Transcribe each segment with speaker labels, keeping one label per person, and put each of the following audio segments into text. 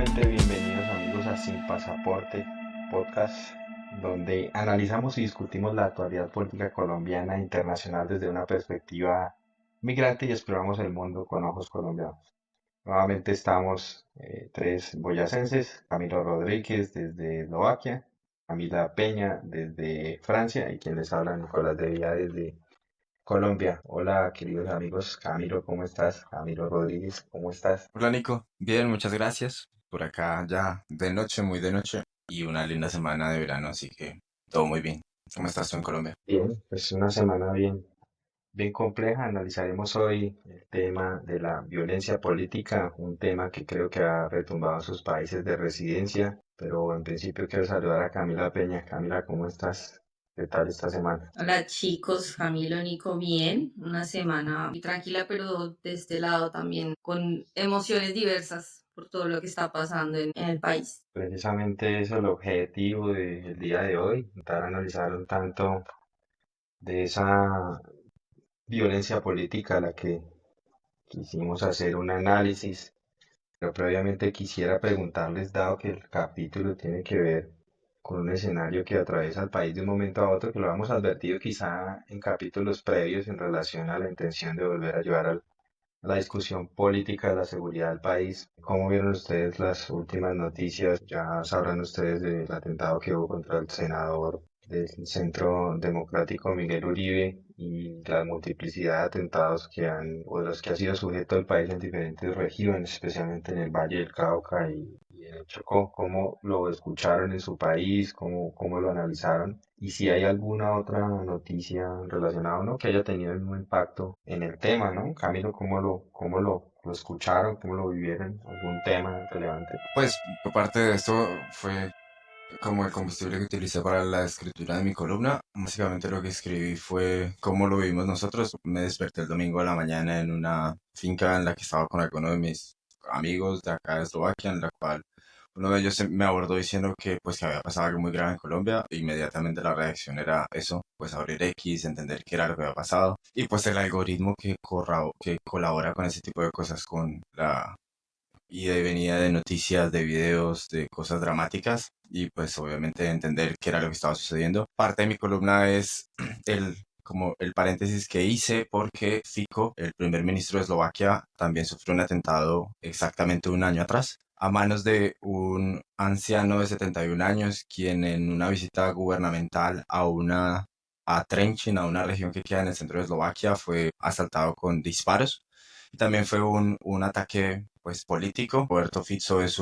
Speaker 1: Nuevamente bienvenidos amigos a Sin Pasaporte Podcast, donde analizamos y discutimos la actualidad política colombiana e internacional desde una perspectiva migrante y exploramos el mundo con ojos colombianos. Nuevamente estamos tres boyacenses: Camilo Rodríguez desde Eslovaquia, Camila Peña desde Francia y quien les habla Nicolás de Vía desde Colombia. Hola queridos amigos, Camilo, ¿cómo estás? Camilo Rodríguez, ¿cómo estás?
Speaker 2: Hola Nico, bien, muchas gracias. Por acá ya de noche, muy de noche, y una linda semana de verano, así que todo muy bien. ¿Cómo estás tú en Colombia?
Speaker 1: Bien, pues una semana bien compleja. Analizaremos hoy el tema de la violencia política, un tema que creo que ha retumbado en sus países de residencia, pero en principio quiero saludar a Camila Peña. Camila, ¿cómo estás? ¿Qué tal esta semana?
Speaker 3: Hola chicos, Camilo, Nico, bien. Una semana muy tranquila, pero de este lado también con emociones diversas por todo lo que está pasando en el país.
Speaker 1: Precisamente eso es el objetivo del día de hoy, intentar analizar un tanto de esa violencia política a la que quisimos hacer un análisis. Pero previamente quisiera preguntarles, dado que el capítulo tiene que ver con un escenario que atraviesa el país de un momento a otro, que lo hemos advertido quizá en capítulos previos en relación a la intención de volver a llevar a la discusión política de la seguridad del país. ¿Cómo vieron ustedes las últimas noticias? Ya sabrán ustedes del atentado que hubo contra el senador del Centro Democrático Miguel Uribe y la multiplicidad de atentados o de los que ha sido sujeto el país en diferentes regiones, especialmente en el Valle del Cauca y en el Chocó. ¿Cómo lo escucharon en su país? ¿Cómo lo analizaron? Y si hay alguna otra noticia relacionada o no que haya tenido el mismo impacto en el tema, ¿no? Camilo, ¿cómo lo escucharon? ¿Cómo lo vivieron? ¿Algún tema relevante?
Speaker 2: Pues por parte de esto fue como el combustible que utilicé para la escritura de mi columna. Básicamente lo que escribí fue cómo lo vivimos nosotros. Me desperté el domingo a la mañana en una finca en la que estaba con algunos de mis amigos de acá de Eslovaquia, en la cual uno de ellos me abordó diciendo que pues que había pasado algo muy grave en Colombia. Inmediatamente la reacción era eso, pues abrir X, entender qué era lo que había pasado. Y pues el algoritmo que colabora con ese tipo de cosas, con la ida y venida de noticias, de videos, de cosas dramáticas y pues obviamente entender qué era lo que estaba sucediendo. Parte de mi columna es como el paréntesis que hice porque Fico, el primer ministro de Eslovaquia, también sufrió un atentado exactamente un año atrás a manos de un anciano de 71 años, quien en una visita gubernamental a Trenčín, a una región que queda en el centro de Eslovaquia, fue asaltado con disparos. Y también fue un ataque pues político. Roberto Fico es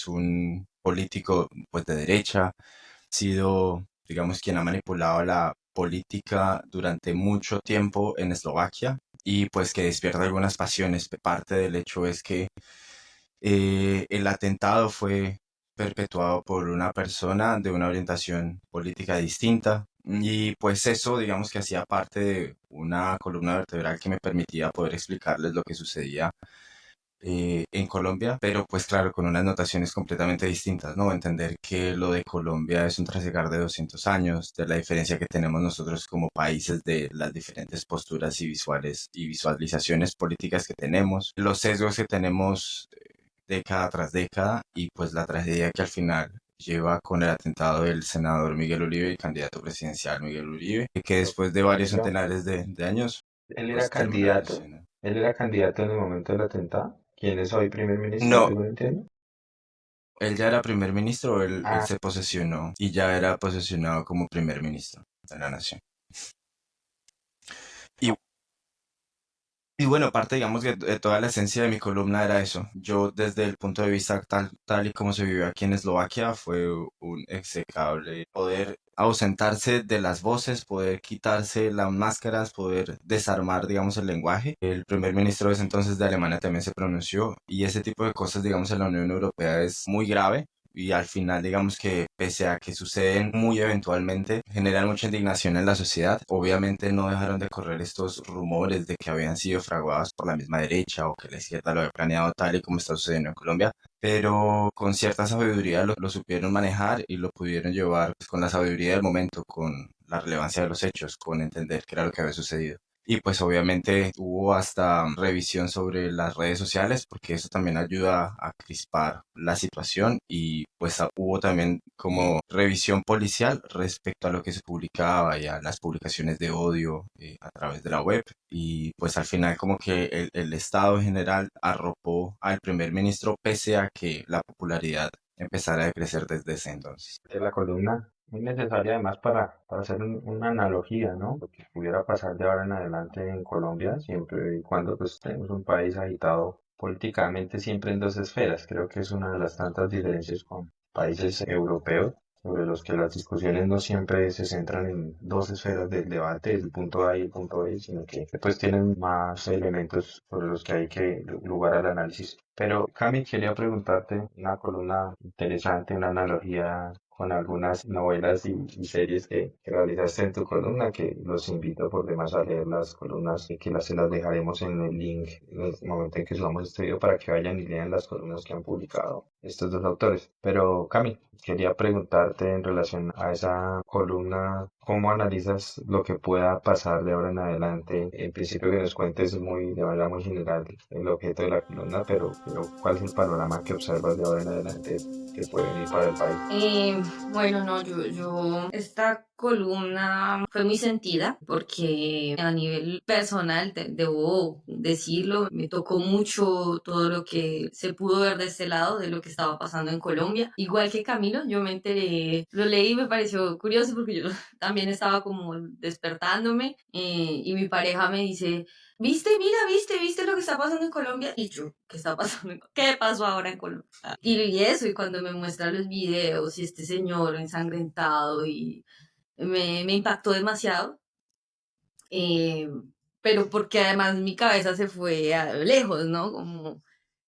Speaker 2: un político pues de derecha, ha sido digamos quien ha manipulado la política durante mucho tiempo en Eslovaquia y pues que despierta algunas pasiones. Parte del hecho es que el atentado fue perpetuado por una persona de una orientación política distinta y pues eso digamos que hacía parte de una columna vertebral que me permitía poder explicarles lo que sucedía en Colombia, pero pues claro, con unas notaciones completamente distintas, ¿no? Entender que lo de Colombia es un trasegar de 200 años, de la diferencia que tenemos nosotros como países, de las diferentes posturas y visuales y visualizaciones políticas que tenemos, los sesgos que tenemos década tras década y pues la tragedia que al final lleva con el atentado del senador Miguel Uribe y candidato presidencial Miguel Uribe, que
Speaker 1: Pero,
Speaker 2: después de varios
Speaker 1: Camilo,
Speaker 2: centenares de años,
Speaker 1: él era
Speaker 2: pues terminó en
Speaker 1: candidato,
Speaker 2: prisión.
Speaker 1: él era candidato en el momento del atentado. ¿Quién es hoy primer ministro,
Speaker 2: No,
Speaker 1: según entiendo?
Speaker 2: él ya era primer ministro, él
Speaker 1: Ah,
Speaker 2: se posesionó y ya era posesionado como primer ministro de la nación. Y, y bueno, parte digamos que de toda la esencia de mi columna era eso. Yo desde el punto de vista tal y como se vivió aquí en Eslovaquia fue un execrable poder ausentarse de las voces, poder quitarse las máscaras, poder desarmar digamos el lenguaje. El primer ministro de ese entonces de Alemania también se pronunció y ese tipo de cosas digamos en la Unión Europea es muy grave. Y al final, digamos que pese a que suceden muy eventualmente, generan mucha indignación en la sociedad. Obviamente no dejaron de correr estos rumores de que habían sido fraguados por la misma derecha o que la izquierda lo había planeado tal y como está sucediendo en Colombia, pero con cierta sabiduría lo supieron manejar y lo pudieron llevar pues, con la sabiduría del momento, con la relevancia de los hechos, con entender qué era lo que había sucedido. Y pues obviamente hubo hasta revisión sobre las redes sociales porque eso también ayuda a crispar la situación y pues hubo también como revisión policial respecto a lo que se publicaba y a las publicaciones de odio a través de la web y pues al final como que el Estado en general arropó al primer ministro pese a que la popularidad empezara a crecer desde ese entonces.
Speaker 1: De la columna, muy necesaria además para hacer una analogía, ¿no? Lo que pudiera pasar de ahora en adelante en Colombia, siempre y cuando pues tenemos un país agitado políticamente siempre en dos esferas. Creo que es una de las tantas diferencias con países europeos, sobre los que las discusiones no siempre se centran en dos esferas del debate, el punto A y el punto B, sino que pues tienen más elementos sobre los que hay que lugar al análisis. Pero Cami, quería preguntarte una columna interesante, una analogía con algunas novelas y series que realizaste en tu columna, que los invito por demás a leer las columnas y que se las dejaremos en el link en el momento en que subamos este video para que vayan y lean las columnas que han publicado estos dos autores. Pero Cami, quería preguntarte en relación a esa columna, ¿cómo analizas lo que pueda pasar de ahora en adelante? En principio que nos cuentes de manera muy general el objeto de la columna, pero ¿cuál es el panorama que observas de ahora en adelante que puede venir para el país?
Speaker 3: Bueno, no, esta columna fue muy sentida porque a nivel personal, debo decirlo, me tocó mucho todo lo que se pudo ver de este lado, de lo que estaba pasando en Colombia. Igual que Camilo, yo me enteré, lo leí y me pareció curioso porque yo también estaba como despertándome y mi pareja me dice... ¿Viste? Mira, ¿viste lo que está pasando en Colombia? Y yo, ¿qué está pasando? ¿Qué pasó ahora en Colombia? Y eso, y cuando me muestra los videos y este señor ensangrentado y me impactó demasiado, eh, pero porque además mi cabeza se fue a lejos, ¿no? Como,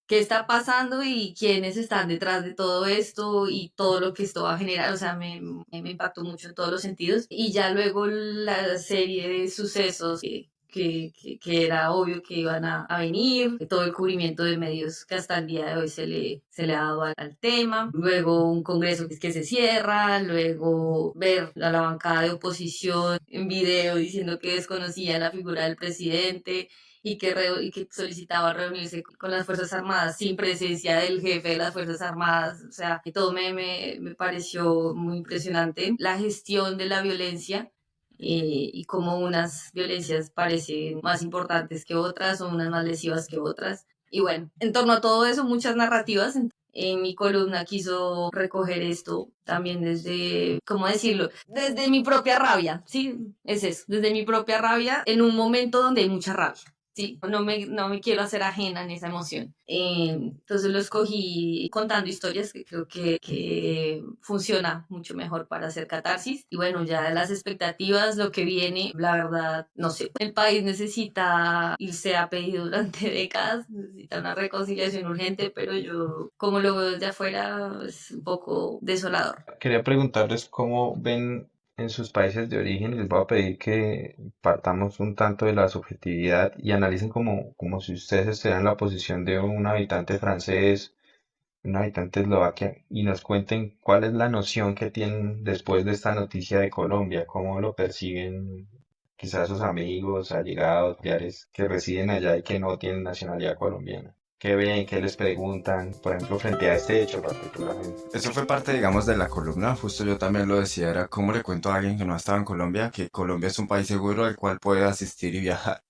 Speaker 3: ¿qué está pasando y quiénes están detrás de todo esto y todo lo que esto va a generar? O sea, me impactó mucho en todos los sentidos. Y ya luego la serie de sucesos que era obvio que iban a venir, todo el cubrimiento de medios que hasta el día de hoy se le ha dado al tema, luego un congreso que se cierra, luego ver a la bancada de oposición en video diciendo que desconocía la figura del presidente, y que solicitaba reunirse con las Fuerzas Armadas sin presencia del jefe de las Fuerzas Armadas. O sea, que todo me pareció muy impresionante. La gestión de la violencia y cómo unas violencias parecen más importantes que otras o unas más lesivas que otras. Y bueno, en torno a todo eso, muchas narrativas. En mi columna quiso recoger esto también desde, ¿cómo decirlo? Desde mi propia rabia, ¿sí? Es eso, desde mi propia rabia en un momento donde hay mucha rabia. Sí, no me quiero hacer ajena en esa emoción. Entonces lo escogí contando historias que creo que funciona mucho mejor para hacer catarsis. Y bueno, ya las expectativas, lo que viene, la verdad, no sé. El país necesita, y se ha pedido durante décadas, necesita una reconciliación urgente, pero yo, como lo veo desde afuera, es un poco desolador.
Speaker 1: Quería preguntarles cómo ven en sus países de origen y les voy a pedir que partamos un tanto de la subjetividad y analicen como si ustedes estuvieran en la posición de un habitante francés, un habitante de Eslovaquia y nos cuenten cuál es la noción que tienen después de esta noticia de Colombia, cómo lo perciben quizás sus amigos, allegados, familiares que residen allá y que no tienen nacionalidad colombiana. ¿Qué ven? ¿Qué les preguntan? Por ejemplo, frente a este hecho particularmente.
Speaker 2: Eso fue parte, digamos, de la columna. Justo yo también lo decía, era cómo le cuento a alguien que no ha estado en Colombia que Colombia es un país seguro al cual puede asistir y viajar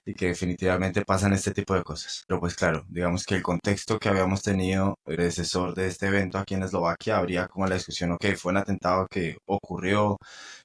Speaker 2: y que definitivamente pasan este tipo de cosas. Pero pues claro, digamos que el contexto que habíamos tenido predecesor de este evento aquí en Eslovaquia habría como la discusión, ok, fue un atentado que ocurrió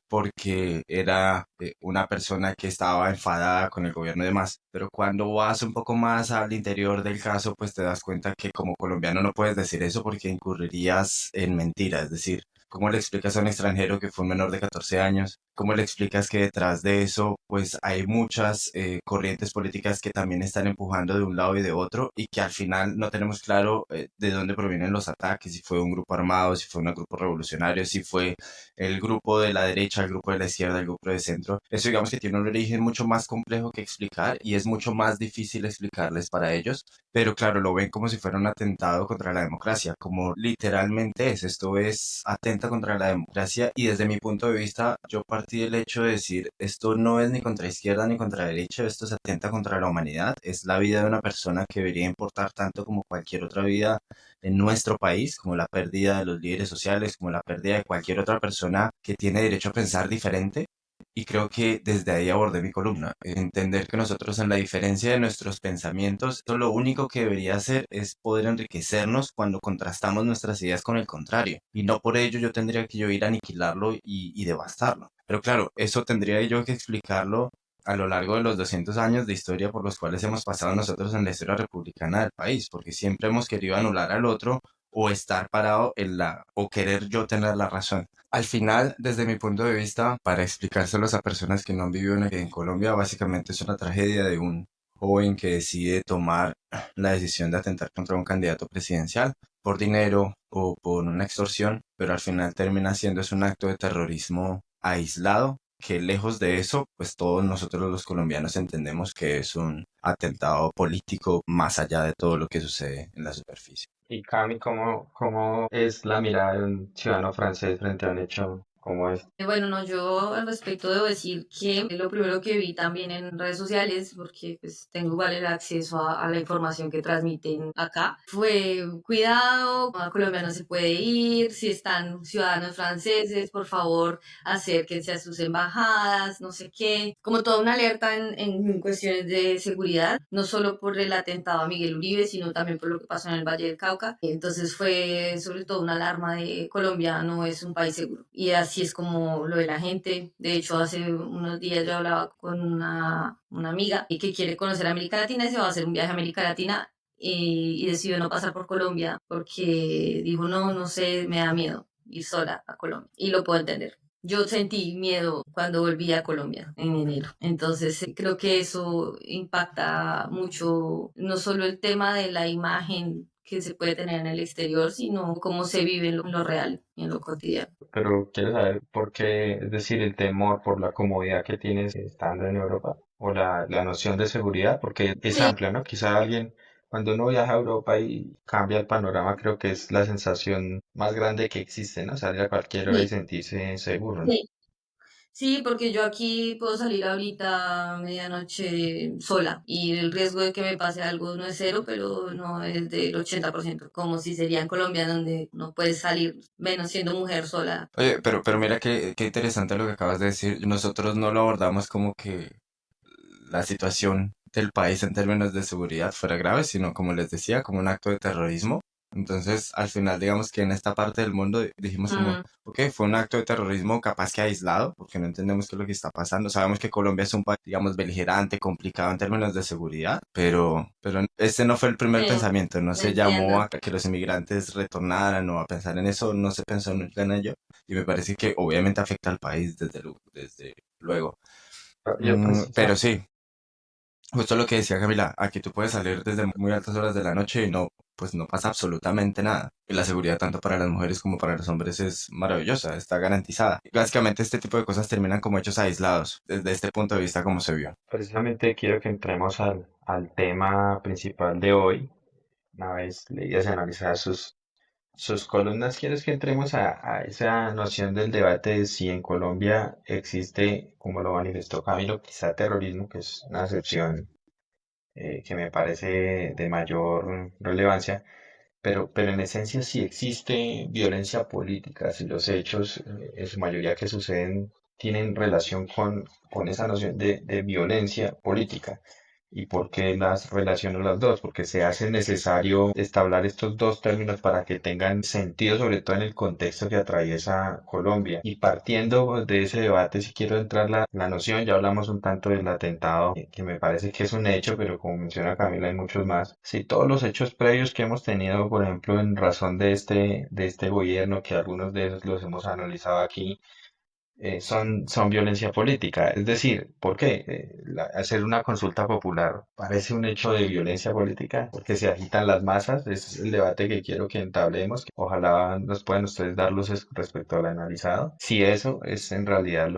Speaker 2: porque era una persona que estaba enfadada con el gobierno y demás. Pero cuando vas un poco más al interior del caso, pues te das cuenta que como colombiano no puedes decir eso porque incurrirías en mentira. Es decir, ¿cómo le explicas a un extranjero que fue un menor de 14 años? ¿Cómo le explicas que detrás de eso, pues hay muchas corrientes políticas que también están empujando de un lado y de otro y que al final no tenemos claro de dónde provienen los ataques, si fue un grupo armado, si fue un grupo revolucionario, si fue el grupo de la derecha, el grupo de la izquierda, el grupo de centro? Eso digamos que tiene un origen mucho más complejo que explicar y es mucho más difícil explicarles para ellos, pero claro, lo ven como si fuera un atentado contra la democracia, como literalmente es, esto es atenta contra la democracia y desde mi punto de vista yo ti el hecho de decir, esto no es ni contra izquierda ni contra derecha, esto se atenta contra la humanidad, es la vida de una persona que debería importar tanto como cualquier otra vida en nuestro país, como la pérdida de los líderes sociales, como la pérdida de cualquier otra persona que tiene derecho a pensar diferente. Y creo que desde ahí abordé mi columna. Entender que nosotros en la diferencia de nuestros pensamientos, esto lo único que debería hacer es poder enriquecernos cuando contrastamos nuestras ideas con el contrario. Y no por ello yo tendría que yo ir a aniquilarlo y devastarlo. Pero claro, eso tendría yo que explicarlo a lo largo de los 200 años de historia por los cuales hemos pasado nosotros en la historia republicana del país, porque siempre hemos querido anular al otro o estar parado en o querer yo tener la razón. Al final, desde mi punto de vista, para explicárselos a personas que no han vivido en Colombia, básicamente es una tragedia de un joven que decide tomar la decisión de atentar contra un candidato presidencial por dinero o por una extorsión, pero al final termina siendo es un acto de terrorismo aislado, que lejos de eso, pues todos nosotros los colombianos entendemos que es un atentado político más allá de todo lo que sucede en la superficie.
Speaker 1: Y Cami, ¿cómo es la mirada de un ciudadano francés frente a un hecho como este?
Speaker 3: Bueno, no, yo al respecto debo decir que lo primero que vi también en redes sociales, porque pues tengo igual el acceso a la información que transmiten acá, fue cuidado, a Colombia no se puede ir, si están ciudadanos franceses, por favor acérquense a sus embajadas, no sé qué, como toda una alerta en cuestiones de seguridad, no solo por el atentado a Miguel Uribe, sino también por lo que pasó en el Valle del Cauca. Entonces fue sobre todo una alarma de Colombia no es un país seguro. Y así es como lo ve la gente. De hecho, hace unos días yo hablaba con una amiga y que quiere conocer América Latina y se va a hacer un viaje a América Latina y decidió no pasar por Colombia porque dijo, no, no sé, me da miedo ir sola a Colombia. Y lo puedo entender. Yo sentí miedo cuando volví a Colombia en enero. Entonces creo que eso impacta mucho, no solo el tema de la imagen que se puede tener en el exterior, sino cómo se vive en lo real y en lo cotidiano.
Speaker 1: Pero quiero saber por qué, es decir, el temor por la comodidad que tienes estando en Europa o la noción de seguridad, porque es
Speaker 3: Sí,
Speaker 1: amplia, ¿no? Quizá alguien, cuando uno viaja a Europa y cambia el panorama, creo que es la sensación más grande que existe, ¿no? Salir a cualquier hora y
Speaker 3: sí,
Speaker 1: sentirse seguro, ¿no?
Speaker 3: sí. Sí, porque yo aquí puedo salir ahorita a medianoche sola y el riesgo de que me pase algo no es cero, pero no es del 80%, como si sería en Colombia donde no puedes salir, menos siendo mujer sola.
Speaker 2: Oye, pero mira qué interesante lo que acabas de decir. Nosotros no lo abordamos como que la situación del país en términos de seguridad fuera grave, sino como les decía, como un acto de terrorismo. Entonces, al final, digamos que en esta parte del mundo dijimos como,
Speaker 3: Mm,
Speaker 2: ok, fue un acto de terrorismo capaz que aislado, porque no entendemos qué es lo que está pasando. Sabemos que Colombia es un país, digamos, beligerante, complicado en términos de seguridad, pero este no fue el primer
Speaker 3: sí,
Speaker 2: pensamiento, no se llamó
Speaker 3: entiendo.
Speaker 2: a que los inmigrantes retornaran o a pensar en eso, no se pensó nunca en ello, y me parece que obviamente afecta al país desde luego.
Speaker 1: Yo
Speaker 2: Pero
Speaker 1: preciso,
Speaker 2: sí, justo lo que decía Camila, aquí tú puedes salir desde muy altas horas de la noche y no, pues no pasa absolutamente nada. Y la seguridad tanto para las mujeres como para los hombres es maravillosa, está garantizada. Y básicamente este tipo de cosas terminan como hechos aislados, desde este punto de vista como se vio.
Speaker 1: precisamente quiero que entremos al tema principal de hoy. Una vez leídas y analizadas sus columnas, quiero que entremos a esa noción del debate de si en Colombia existe, como lo manifestó Camilo, quizá terrorismo, que es una excepción que me parece de mayor relevancia, pero en esencia si existe violencia política, si los hechos, en su mayoría que suceden, tienen relación con esa noción de violencia política. ¿Y por qué las relaciono las dos? Porque se hace necesario establecer estos dos términos para que tengan sentido, sobre todo en el contexto que atraviesa Colombia. Y partiendo de ese debate, si quiero entrar la noción, ya hablamos un tanto del atentado, que me parece que es un hecho, pero como menciona Camila, hay muchos más. Si todos los hechos previos que hemos tenido, por ejemplo, en razón de este gobierno, que algunos de esos los hemos analizado aquí, son violencia política. Es decir, ¿por qué? Hacer una consulta popular parece un hecho de violencia política porque se agitan las masas. Ese es el debate que quiero que entablemos. Ojalá nos puedan ustedes dar luces respecto al analizado. Si eso es en realidad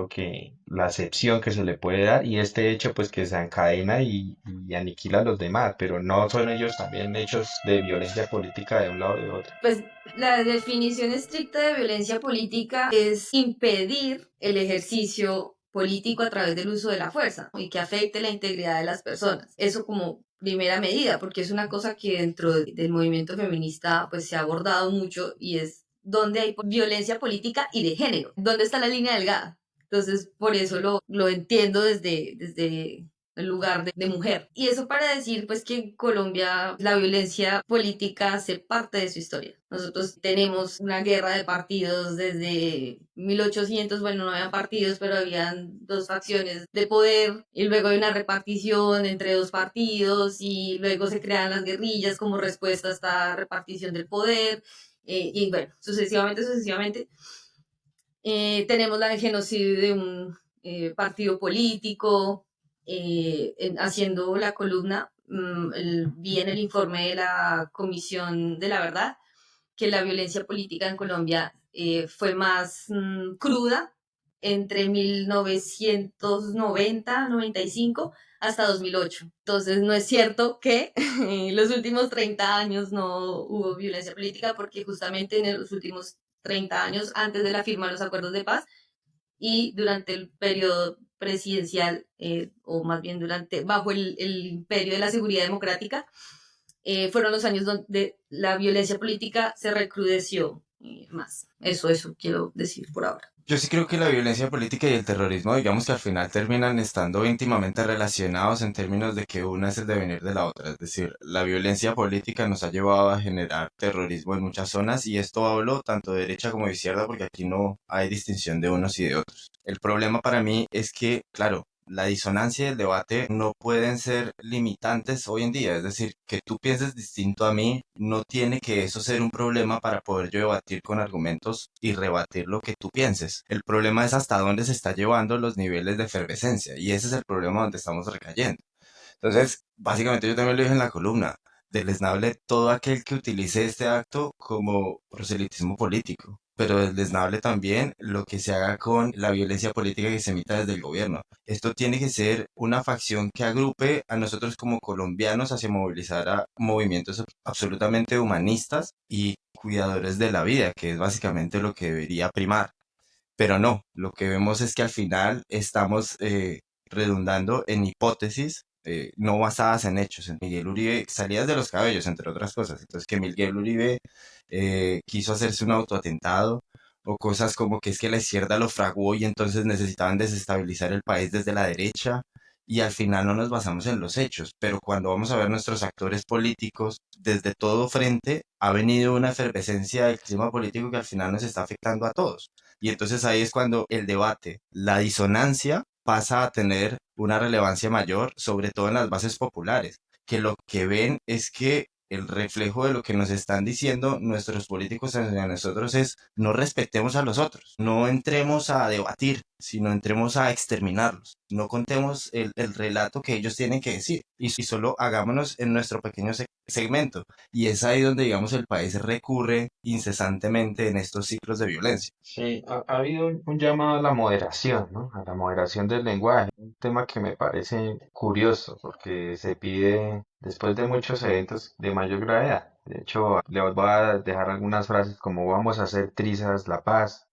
Speaker 1: la acepción que se le puede dar y este hecho pues que se encadena y aniquila a los demás, pero no son ellos también hechos de violencia política de un lado o de otro.
Speaker 3: Pues La definición estricta de violencia política es impedir el ejercicio político a través del uso de la fuerza y que afecte la integridad de las personas. Eso como primera medida, porque es una cosa que dentro del movimiento feminista pues se ha abordado mucho y es donde hay violencia política y de género, dónde está la línea delgada. Entonces, por eso lo entiendo desde el lugar de mujer. Y eso para decir pues que en Colombia la violencia política hace parte de su historia. Nosotros tenemos una guerra de partidos desde 1800, bueno, no había partidos, pero habían dos facciones de poder y luego hay una repartición entre dos partidos y luego se crean las guerrillas como respuesta a esta repartición del poder y bueno, sucesivamente. Tenemos la del genocidio de un partido político, haciendo la columna, vi en el informe de la Comisión de la Verdad que la violencia política en Colombia fue más cruda entre 1990-95 hasta 2008. Entonces no es cierto que en los últimos 30 años no hubo violencia política porque justamente en los últimos 30 años antes de la firma de los acuerdos de paz y durante el periodo presidencial, o más bien bajo el imperio de la seguridad democrática, fueron los años donde la violencia política se recrudeció más. Eso quiero decir por ahora.
Speaker 2: Yo sí creo que la violencia política y el terrorismo, digamos que al final terminan estando íntimamente relacionados en términos de que una es el devenir de la otra. Es decir, la violencia política nos ha llevado a generar terrorismo en muchas zonas y esto hablo tanto de derecha como de izquierda porque aquí no hay distinción de unos y de otros. El problema para mí es que, claro, la disonancia y el debate no pueden ser limitantes hoy en día. Es decir, que tú pienses distinto a mí no tiene que eso ser un problema para poder yo debatir con argumentos y rebatir lo que tú pienses. El problema es hasta dónde se está llevando los niveles de efervescencia y ese es el problema donde estamos recayendo. Entonces, básicamente yo también lo dije en la columna, deleznable todo aquel que utilice este acto como proselitismo político, pero deleznable también lo que se haga con la violencia política que se emita desde el gobierno. Esto tiene que ser una facción que agrupe a nosotros como colombianos hacia movilizar a movimientos absolutamente humanistas y cuidadores de la vida, que es básicamente lo que debería primar. Pero no, lo que vemos es que al final estamos redundando en hipótesis no basadas en hechos. En Miguel Uribe, salidas de los cabellos, entre otras cosas. Entonces, que Miguel Uribe quiso hacerse un autoatentado, o cosas como que es que la izquierda lo fraguó y entonces necesitaban desestabilizar el país desde la derecha. Y al final no nos basamos en los hechos, pero cuando vamos a ver nuestros actores políticos, desde todo frente ha venido una efervescencia del clima político que al final nos está afectando a todos. Y entonces ahí es cuando el debate, la disonancia pasa a tener una relevancia mayor, sobre todo en las bases populares, que lo que ven es que el reflejo de lo que nos están diciendo nuestros políticos hacia nosotros es no respetemos a los otros, no entremos a debatir, sino entremos a exterminarlos, no contemos el relato que ellos tienen que decir y solo hagámonos en nuestro pequeño segmento. Y es ahí donde, digamos, el país recurre incesantemente en estos ciclos de violencia.
Speaker 1: Sí, ha habido un llamado a la moderación, ¿no? A la moderación del lenguaje, un tema que me parece curioso porque se pide después de muchos eventos de mayor gravedad. De hecho, le voy a dejar algunas frases como vamos a hacer trizas la paz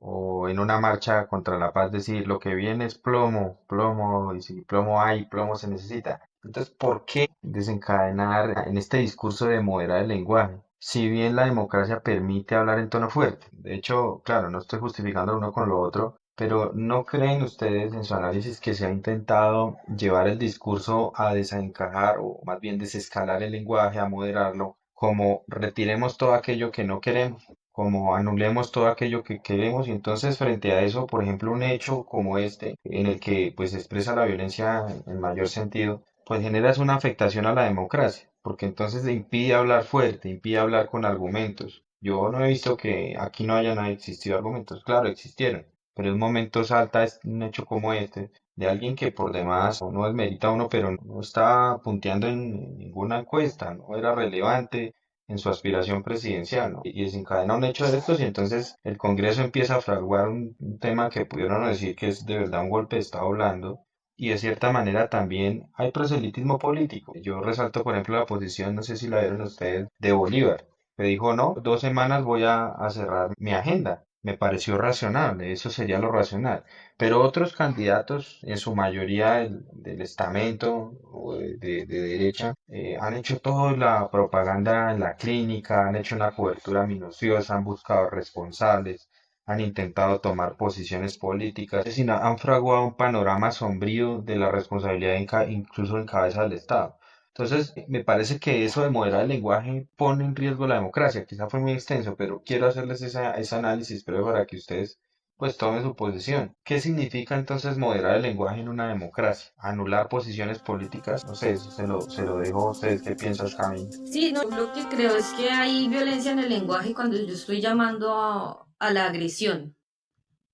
Speaker 1: o en una marcha contra la paz decir lo que viene es plomo, plomo y si plomo hay, plomo se necesita. Entonces, ¿por qué desencadenar en este discurso de moderar el lenguaje? Si bien la democracia permite hablar en tono fuerte, de hecho, claro, no estoy justificando uno con lo otro, pero ¿no creen ustedes en su análisis que se ha intentado llevar el discurso a desencajar o más bien desescalar el lenguaje, a moderarlo, como retiremos todo aquello que no queremos, como anulemos todo aquello que queremos y entonces frente a eso, por ejemplo, un hecho como este, en el que pues se expresa la violencia en mayor sentido, pues generas una afectación a la democracia, porque entonces le impide hablar fuerte, impide hablar con argumentos. Yo no he visto que aquí no hayan existido argumentos, claro, existieron, pero en un momento salta un hecho como este, de alguien que por demás no desmerita a uno, pero no está punteando en ninguna encuesta, no era relevante en su aspiración presidencial, ¿no? Y desencadena un hecho de estos y entonces el Congreso empieza a fraguar un tema que pudieron decir que es de verdad un golpe de Estado blando y de cierta manera también hay proselitismo político. Yo resalto, por ejemplo, la posición, no sé si la vieron ustedes, de Bolívar. que dijo, no, 2 semanas voy a cerrar mi agenda. Me pareció razonable, eso sería lo racional. Pero otros candidatos, en su mayoría del estamento o de derecha, han hecho toda la propaganda en la clínica, han hecho una cobertura minuciosa, han buscado responsables, han intentado tomar posiciones políticas, es decir, han fraguado un panorama sombrío de la responsabilidad incluso en cabeza del Estado. Entonces, me parece que eso de moderar el lenguaje pone en riesgo la democracia. Quizá fue muy extenso, pero quiero hacerles ese análisis breve para que ustedes pues tomen su posición. ¿Qué significa entonces moderar el lenguaje en una democracia? Anular posiciones políticas. No sé, eso se lo dejo a ustedes. ¿Qué piensas, Camille?
Speaker 3: Sí, no, lo que creo es que hay violencia en el lenguaje cuando yo estoy llamando a la agresión.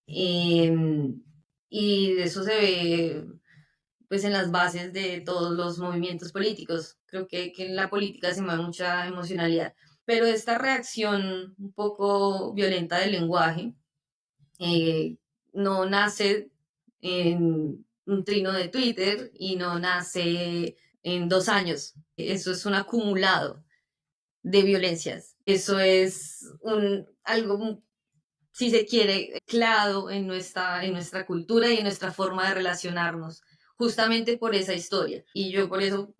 Speaker 3: Em, y eso se ve pues en las bases de todos los movimientos políticos. Creo que en la política se mueve mucha emocionalidad. Pero esta reacción un poco violenta del lenguaje eh, no nace en un trino de Twitter y no nace en 2 años. Eso es un acumulado de violencias. Eso es algo, si se quiere, clado en nuestra cultura y en nuestra forma de relacionarnos, justamente por esa historia. Y yo por eso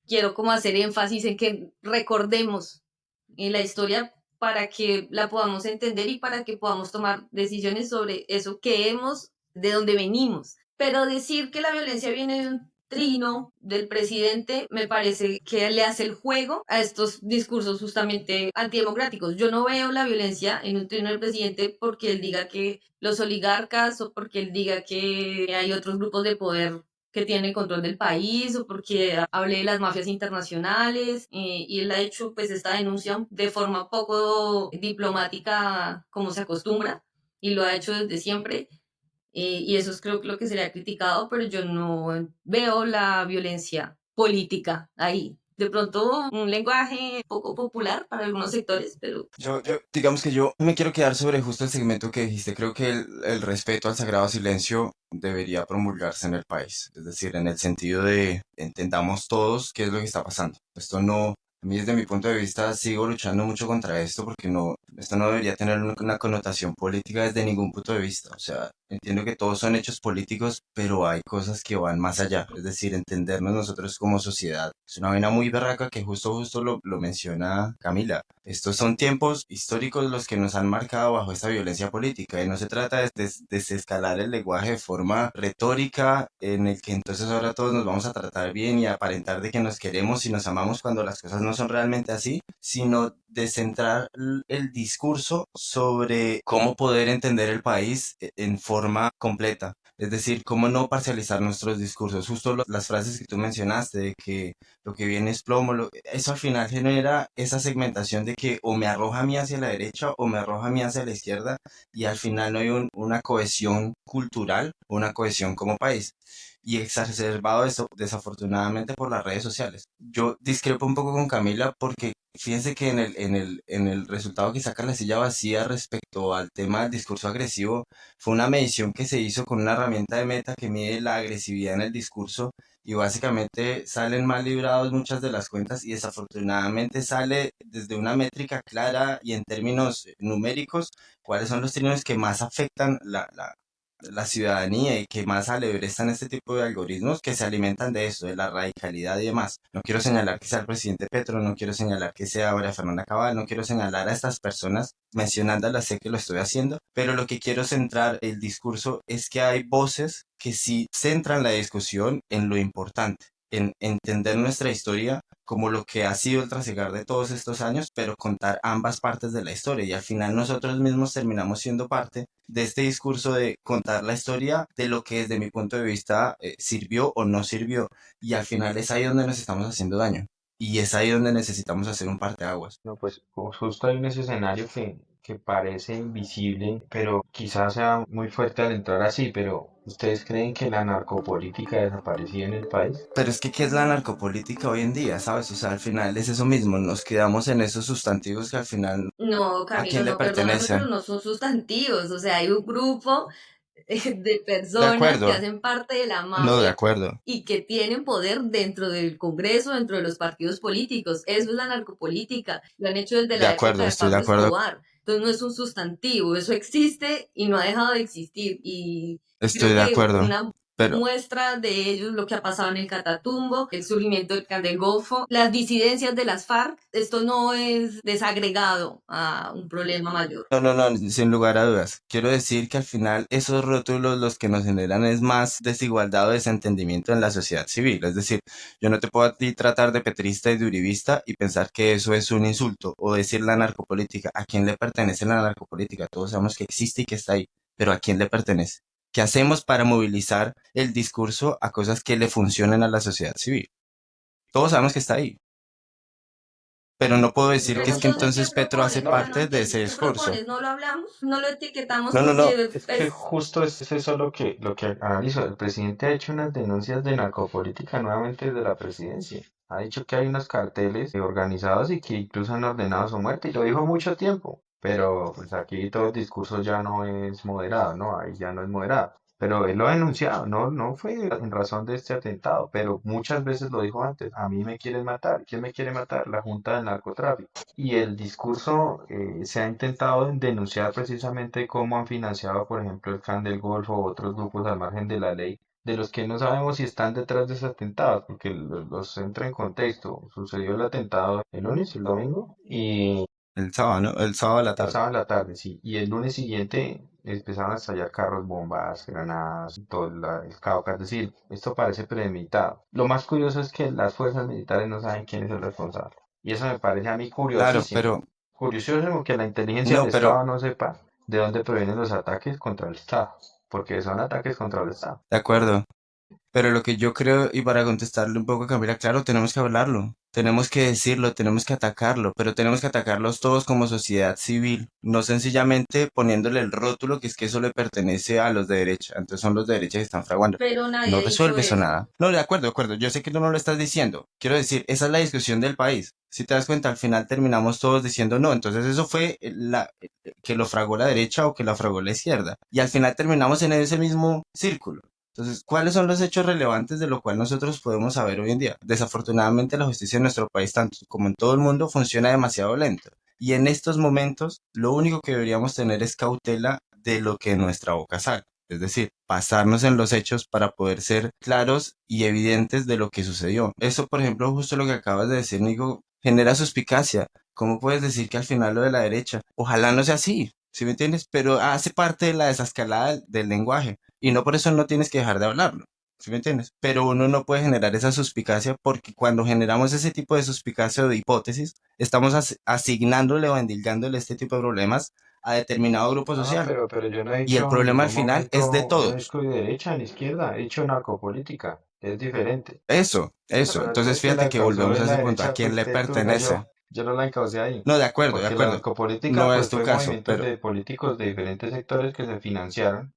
Speaker 3: quiero como hacer énfasis en que recordemos la historia para que la podamos entender y para que podamos tomar decisiones sobre eso que hemos, de donde venimos. Pero decir que la violencia viene de un trino del presidente me parece que le hace el juego a estos discursos justamente antidemocráticos. Yo no veo la violencia en un trino del presidente porque él diga que los oligarcas o porque él diga que hay otros grupos de poder que tienen control del país o porque hable de las mafias internacionales y él ha hecho pues esta denuncia de forma poco diplomática como se acostumbra y lo ha hecho desde siempre y eso es creo que lo que se le ha criticado, pero yo no veo la violencia política ahí. De pronto un lenguaje poco popular para algunos sectores, pero
Speaker 2: Digamos que yo me quiero quedar sobre justo el segmento que dijiste. Creo que el respeto al sagrado silencio debería promulgarse en el país. Es decir, en el sentido de entendamos todos qué es lo que está pasando. Esto no, a mí desde mi punto de vista sigo luchando mucho contra esto porque no, esto no debería tener una connotación política desde ningún punto de vista. O sea, entiendo que todos son hechos políticos, pero hay cosas que van más allá. Es decir, entendernos nosotros como sociedad. Es una vaina muy berraca que justo lo menciona Camila. Estos son tiempos históricos los que nos han marcado bajo esta violencia política y no se trata de desescalar el lenguaje de forma retórica en el que entonces ahora todos nos vamos a tratar bien y aparentar de que nos queremos y nos amamos cuando las cosas no son realmente así, sino de centrar el discurso sobre cómo poder entender el país en forma completa. Es decir, cómo no parcializar nuestros discursos. Justo las frases que tú mencionaste de que lo que viene es plomo, eso al final genera esa segmentación de que o me arroja a mí hacia la derecha o me arroja a mí hacia la izquierda y al final no hay una cohesión cultural, una cohesión como país. Y exacerbado eso desafortunadamente por las redes sociales. Yo discrepo un poco con Camila porque fíjense que en el resultado que saca la silla vacía respecto al tema del discurso agresivo, fue una medición que se hizo con una herramienta de Meta que mide la agresividad en el discurso y básicamente salen mal librados muchas de las cuentas y desafortunadamente sale desde una métrica clara y en términos numéricos cuáles son los términos que más afectan la ciudadanía y que más alebrestan este tipo de algoritmos que se alimentan de eso, de la radicalidad y demás. No quiero señalar que sea el presidente Petro, no quiero señalar que sea María Fernanda Cabal, no quiero señalar a estas personas mencionándolas, sé que lo estoy haciendo, pero lo que quiero centrar el discurso es que hay voces que sí centran la discusión en lo importante, en entender nuestra historia como lo que ha sido el trasegar de todos estos años, pero contar ambas partes de la historia y al final nosotros mismos terminamos siendo parte de este discurso de contar la historia de lo que desde mi punto de vista sirvió o no sirvió y al final es ahí donde nos estamos haciendo daño y es ahí donde necesitamos hacer un parteaguas.
Speaker 1: No, pues justo hay un escenario que parece invisible, pero quizás sea muy fuerte al entrar así, pero ¿ustedes creen que la narcopolítica desaparecía en el país?
Speaker 2: Pero es que, ¿qué es la narcopolítica hoy en día? ¿Sabes? O sea, al final es eso mismo, nos quedamos en esos sustantivos que al final,
Speaker 3: no,
Speaker 2: ¿a
Speaker 3: Camilo,
Speaker 2: quién le
Speaker 3: no, perdóname, pero
Speaker 2: pertenecen?
Speaker 3: no son sustantivos. O sea, hay un grupo de
Speaker 2: De
Speaker 3: personas que
Speaker 2: acuerdo,
Speaker 3: hacen parte de la
Speaker 2: no, de
Speaker 3: mafia
Speaker 2: acuerdo,
Speaker 3: y que tienen poder dentro del Congreso, dentro de los partidos políticos. Eso es la narcopolítica. Lo han hecho desde
Speaker 2: de
Speaker 3: la época
Speaker 2: acuerdo,
Speaker 3: de
Speaker 2: estoy de
Speaker 3: Pablo
Speaker 2: acuerdo,
Speaker 3: Escobar. Entonces no es un sustantivo, eso existe y no ha dejado de existir. Y
Speaker 2: estoy
Speaker 3: creo
Speaker 2: de
Speaker 3: que
Speaker 2: acuerdo,
Speaker 3: una
Speaker 2: pero
Speaker 3: muestra de ello es lo que ha pasado en el Catatumbo, el surgimiento del Clan del Golfo, las disidencias de las FARC. Esto no es desagregado a un problema mayor.
Speaker 2: no, no, no, sin lugar a dudas. Quiero decir que al final esos rótulos los que nos generan es más desigualdad o desentendimiento en la sociedad civil. Es decir, yo no te puedo a ti tratar de petrista y de uribista y pensar que eso es un insulto o decir la narcopolítica. ¿A quién le pertenece la narcopolítica? Todos sabemos que existe y que está ahí, pero ¿a quién le pertenece? ¿Qué hacemos para movilizar el discurso a cosas que le funcionen a la sociedad civil? Todos sabemos que está ahí, pero no puedo decir que
Speaker 3: Pero
Speaker 2: es que
Speaker 3: entonces, ¿qué
Speaker 2: entonces Petro hace
Speaker 3: propones? O sea, no
Speaker 2: parte de ese
Speaker 3: entiendo. ¿Qué
Speaker 2: discurso.
Speaker 3: propones? ¿No lo hablamos? ¿No lo etiquetamos
Speaker 2: No, no, no.
Speaker 3: porque
Speaker 1: Es que
Speaker 3: es...
Speaker 1: justo es eso lo que analizo. El presidente ha hecho unas denuncias de narcopolítica nuevamente desde la presidencia. Ha dicho que hay unos carteles organizados y que incluso han ordenado su muerte y lo dijo mucho tiempo. Pero pues aquí todo el discurso ya no es moderado, ¿no? Ahí ya no es moderado. Pero él lo ha denunciado, no fue en razón de este atentado, pero muchas veces lo dijo antes. A mí me quieren matar. ¿Quién me quiere matar? La Junta del Narcotráfico. Y el discurso se ha intentado denunciar precisamente cómo han financiado, por ejemplo, el Clan del Golfo o otros grupos al margen de la ley, de los que no sabemos si están detrás de esos atentados, porque los entra en contexto. Sucedió el atentado el lunes, el domingo, y
Speaker 2: El sábado, ¿no? El sábado a la
Speaker 1: el
Speaker 2: tarde.
Speaker 1: sábado en la tarde, sí. Y el lunes siguiente empezaron a estallar carros, bombas, granadas, todo el Cauca. Es decir, esto parece premeditado. Lo más curioso es que las fuerzas militares no saben quién es el responsable. Y eso me parece a mí
Speaker 2: Claro,
Speaker 1: curiosísimo.
Speaker 2: pero
Speaker 1: Curiosísimo que la inteligencia del
Speaker 2: no, pero
Speaker 1: Estado no sepa de dónde provienen los ataques contra el Estado. Porque son ataques contra el Estado.
Speaker 2: de acuerdo. Pero lo que yo creo, y para contestarle un poco a Camila, claro, tenemos que hablarlo, tenemos que decirlo, tenemos que atacarlo, pero tenemos que atacarlos todos como sociedad civil, no sencillamente poniéndole el rótulo que es que eso le pertenece a los de derecha, entonces son los de derecha que están fraguando.
Speaker 3: Pero nadie
Speaker 2: No
Speaker 3: ha dicho
Speaker 2: resuelve eso
Speaker 3: eso.
Speaker 2: nada. No, de acuerdo, yo sé que tú no lo estás diciendo. Quiero decir, esa es la discusión del país. Si te das cuenta, al final terminamos todos diciendo no, entonces eso fue que lo fragó la derecha o que lo fragó la izquierda. Y al final terminamos en ese mismo círculo. Entonces, ¿cuáles son los hechos relevantes de lo cual nosotros podemos saber hoy en día? Desafortunadamente, la justicia en nuestro país, tanto como en todo el mundo, funciona demasiado lento. Y en estos momentos, lo único que deberíamos tener es cautela de lo que de nuestra boca sale. Es decir, basarnos en los hechos para poder ser claros y evidentes de lo que sucedió. Eso, por ejemplo, justo lo que acabas de decir, Nico, genera suspicacia. ¿Cómo puedes decir que al final lo de la derecha? Ojalá no sea así, ¿sí me entiendes? Pero hace parte de la desescalada del lenguaje. Y no por eso no tienes que dejar de hablarlo, ¿sí me entiendes? Pero uno no puede generar esa suspicacia porque cuando generamos ese tipo de suspicacia o de hipótesis, estamos asignándole o endilgándole este tipo de problemas a determinado grupo
Speaker 1: No,
Speaker 2: social.
Speaker 1: pero yo no he
Speaker 2: Y el
Speaker 1: dicho en
Speaker 2: problema al
Speaker 1: ningún
Speaker 2: final es de
Speaker 1: momento, yo no
Speaker 2: todos.
Speaker 1: excluyo derecha ni izquierda, he dicho narcopolítica, que es diferente.
Speaker 2: Eso, eso.
Speaker 1: Pero
Speaker 2: Entonces
Speaker 1: que la
Speaker 2: fíjate que
Speaker 1: encausó
Speaker 2: volvemos
Speaker 1: en
Speaker 2: a
Speaker 1: la
Speaker 2: ese punto. ¿A
Speaker 1: derecha
Speaker 2: quién le
Speaker 1: fuiste tú, no
Speaker 2: pertenece?
Speaker 1: yo. Yo no la encaucé ahí.
Speaker 2: No, de acuerdo, de
Speaker 1: Porque la
Speaker 2: acuerdo.
Speaker 1: narcopolítica
Speaker 2: No
Speaker 1: pues
Speaker 2: es tu
Speaker 1: fue
Speaker 2: caso,
Speaker 1: movimientos
Speaker 2: pero
Speaker 1: de políticos de diferentes sectores que se financiaron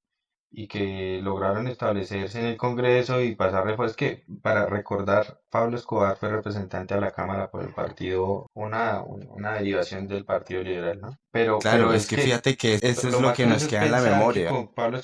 Speaker 1: y que lograron establecerse en el Congreso y pasar pues que para recordar, Pablo Escobar fue representante a la Cámara por el partido, una derivación del Partido Liberal, ¿no?
Speaker 2: claro,
Speaker 1: Pero
Speaker 2: es
Speaker 1: es
Speaker 2: que
Speaker 1: que
Speaker 2: fíjate que eso es
Speaker 1: lo
Speaker 2: lo
Speaker 1: más
Speaker 2: que
Speaker 1: curioso
Speaker 2: nos
Speaker 1: es
Speaker 2: queda en la
Speaker 1: pensar que
Speaker 2: memoria.
Speaker 1: con Pablo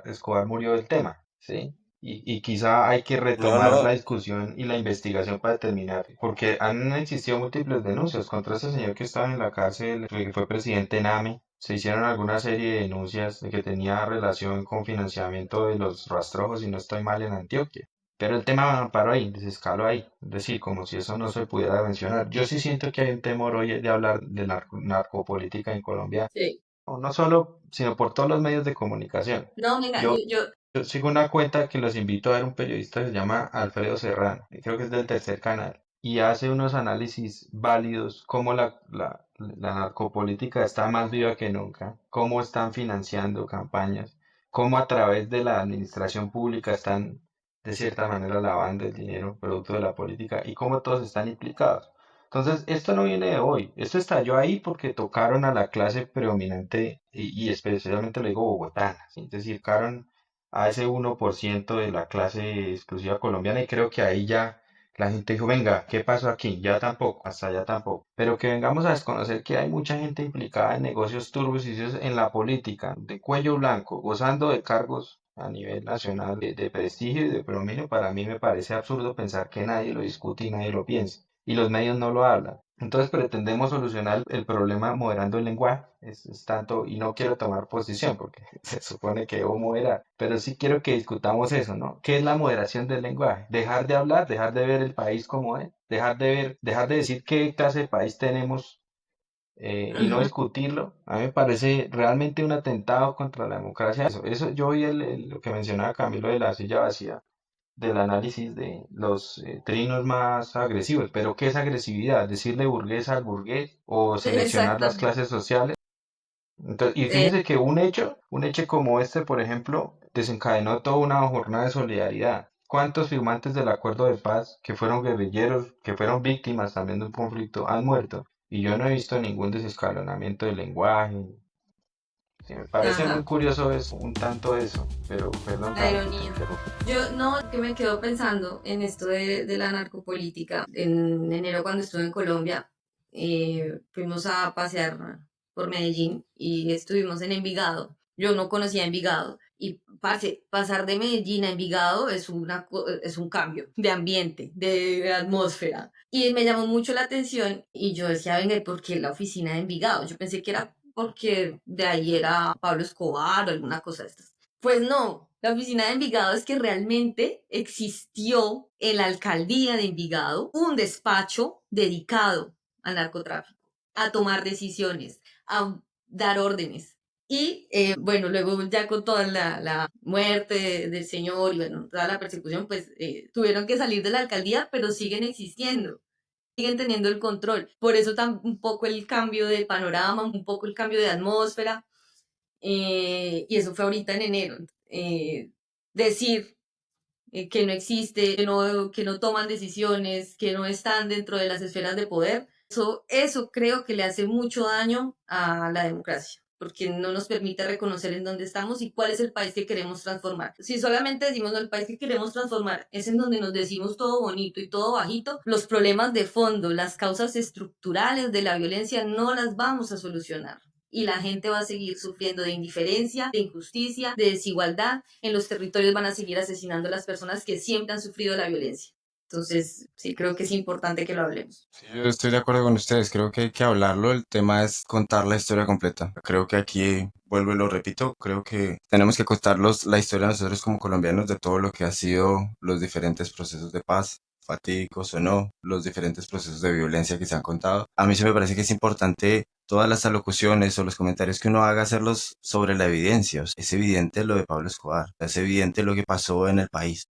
Speaker 1: Escobar murió el tema, ¿sí? Y quizá hay que
Speaker 2: No,
Speaker 1: retomar la
Speaker 2: no,
Speaker 1: discusión y la investigación para determinar, porque han existido múltiples denuncias contra ese señor que estaba en la cárcel, que fue presidente NAME. Se hicieron alguna serie de denuncias de que tenía relación con financiamiento de los rastrojos, si no estoy mal, en Antioquia. Pero el tema paró ahí, desescaló ahí. Es decir, como si eso no se pudiera mencionar. Yo sí siento que hay un temor hoy de hablar de narcopolítica en Colombia,
Speaker 3: Sí.
Speaker 1: no solo, sino por todos los medios de comunicación.
Speaker 3: No, venga,
Speaker 1: Yo,
Speaker 3: yo,
Speaker 1: yo sigo una cuenta que los invito a ver, un periodista que se llama Alfredo Serrano, y creo que es del Tercer Canal, y hace unos análisis válidos, cómo la narcopolítica está más viva que nunca, cómo están financiando campañas, cómo a través de la administración pública están de cierta manera lavando el dinero producto de la política y cómo todos están implicados. Entonces, esto no viene de hoy, esto estalló ahí porque tocaron a la clase predominante y especialmente le digo bogotana, ¿sí? Es decir, tocaron a ese 1% de la clase exclusiva colombiana y creo que ahí ya la gente dijo, venga, ¿qué pasó aquí? Ya tampoco, hasta allá tampoco. Pero que vengamos a desconocer que hay mucha gente implicada en negocios turbios y sucios en la política, de cuello blanco, gozando de cargos a nivel nacional de prestigio y de prominio, para mí me parece absurdo pensar que nadie lo discute y nadie lo piensa. Y los medios no lo hablan. Entonces pretendemos solucionar el problema moderando el lenguaje. Es tanto, y no quiero tomar posición porque se supone que debo moderar, pero sí quiero que discutamos eso, ¿no? ¿Qué es la moderación del lenguaje? Dejar de hablar, dejar de ver el país como es, dejar de decir qué clase de país tenemos y no
Speaker 3: Ajá.
Speaker 1: discutirlo. A mí me parece realmente un atentado contra la democracia. Eso yo vi lo que mencionaba Camilo de la silla vacía del análisis de los trinos más agresivos. Pero ¿qué es agresividad? ¿Decirle burgués al burgués o seleccionar las
Speaker 3: Exactamente.
Speaker 1: clases sociales? Entonces, y
Speaker 3: Eh,
Speaker 1: fíjese que un hecho como este, por ejemplo, desencadenó toda una jornada de solidaridad. ¿Cuántos firmantes del acuerdo de paz que fueron guerrilleros, que fueron víctimas también de un conflicto, han muerto? Y yo no he visto ningún desescalonamiento del lenguaje. Sí, me parece muy
Speaker 3: ajá.
Speaker 1: curioso eso, un tanto eso, pero perdón,
Speaker 3: La
Speaker 1: Cami, que te
Speaker 3: ironía.
Speaker 1: interrumpo.
Speaker 3: Yo no, que me quedo pensando en esto de la narcopolítica. En enero cuando estuve en Colombia, fuimos a pasear por Medellín y estuvimos en Envigado. Yo no conocía Envigado y pasar de Medellín a Envigado es un cambio de ambiente, de atmósfera. Y me llamó mucho la atención y yo decía, venga, ¿y por qué la oficina de Envigado? Yo pensé que era porque de ahí era Pablo Escobar o alguna cosa de estas. Pues no, la oficina de Envigado es que realmente existió en la alcaldía de Envigado un despacho dedicado al narcotráfico, a tomar decisiones, a dar órdenes. Y bueno, luego ya con toda la muerte del señor y bueno, toda la persecución, pues tuvieron que salir de la alcaldía, pero siguen existiendo, siguen teniendo el control. Por eso un poco el cambio de panorama, un poco el cambio de atmósfera, y eso fue ahorita en enero. Decir que no existe, que no toman decisiones, que no están dentro de las esferas de poder, eso creo que le hace mucho daño a la democracia, porque no nos permite reconocer en dónde estamos y cuál es el país que queremos transformar. Si solamente decimos, no, el país que queremos transformar es en donde nos decimos todo bonito y todo bajito, los problemas de fondo, las causas estructurales de la violencia no las vamos a solucionar y la gente va a seguir sufriendo de indiferencia, de injusticia, de desigualdad. En los territorios van a seguir asesinando a las personas que siempre han sufrido la violencia. Entonces, sí, creo que es importante que lo hablemos.
Speaker 2: Sí, yo estoy de acuerdo con ustedes, creo que hay que hablarlo, el tema es contar la historia completa. Creo que aquí, vuelvo y lo repito, creo que tenemos que contarlos la historia nosotros como colombianos de todo lo que ha sido los diferentes procesos de paz, fatídicos o no, los diferentes procesos de violencia que se han contado. A mí sí me parece que es importante todas las alocuciones o los comentarios que uno haga hacerlos sobre la evidencia. O sea, es evidente lo de Pablo Escobar, es evidente lo que pasó en el país.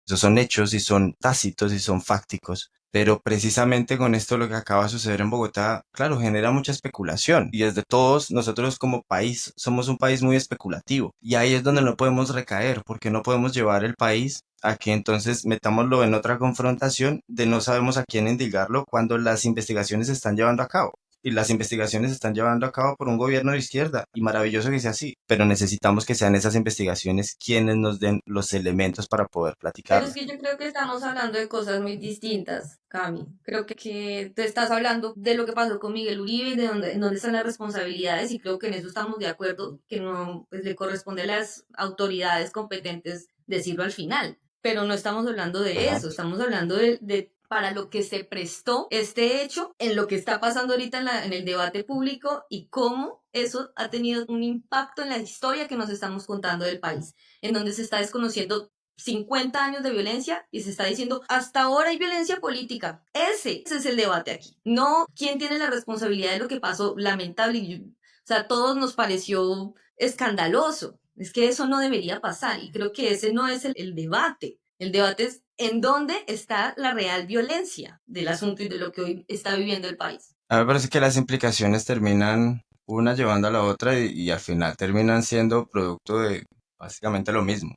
Speaker 2: Esos son hechos y son tácitos y son fácticos. Pero precisamente con esto lo que acaba de suceder en Bogotá, claro, genera mucha especulación. Y desde todos, nosotros como país, somos un país muy especulativo. Y ahí es donde no podemos recaer, porque no podemos llevar el país a que entonces metámoslo en otra confrontación de no sabemos a quién endilgarlo cuando las investigaciones se están llevando a cabo. Y las investigaciones se están llevando a cabo por un gobierno de izquierda, y maravilloso que sea así, pero necesitamos que sean esas investigaciones quienes nos den los elementos para poder
Speaker 3: Pero es
Speaker 2: platicarlo.
Speaker 3: que yo creo que estamos hablando de cosas muy distintas, Cami. Creo que tú estás hablando de lo que pasó con Miguel Uribe y de en dónde están las responsabilidades y creo que en eso estamos de acuerdo, que no pues, le corresponde a las autoridades competentes decirlo al final. Pero no estamos hablando de
Speaker 1: Ajá.
Speaker 3: eso, estamos hablando de para lo que se prestó este hecho, en lo que está pasando ahorita en el debate público y cómo eso ha tenido un impacto en la historia que nos estamos contando del país, en donde se está desconociendo 50 años de violencia y se está diciendo hasta ahora hay violencia política. Ese es el debate aquí. No quién tiene la responsabilidad de lo que pasó, lamentable. O sea, a todos nos pareció escandaloso. Es que eso no debería pasar y creo que ese no es el debate. El debate es en dónde está la real violencia del asunto y de lo que hoy está viviendo el país.
Speaker 2: A mí me parece que las implicaciones terminan una llevando a la otra y al final terminan siendo producto de básicamente lo mismo.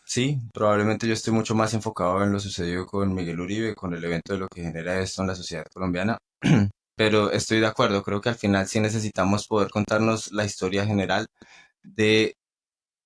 Speaker 2: Sí, probablemente yo estoy mucho más enfocado en lo sucedido con Miguel Uribe, con el evento de lo que genera esto en la sociedad colombiana, pero estoy de acuerdo, creo que al final sí necesitamos poder contarnos la historia general de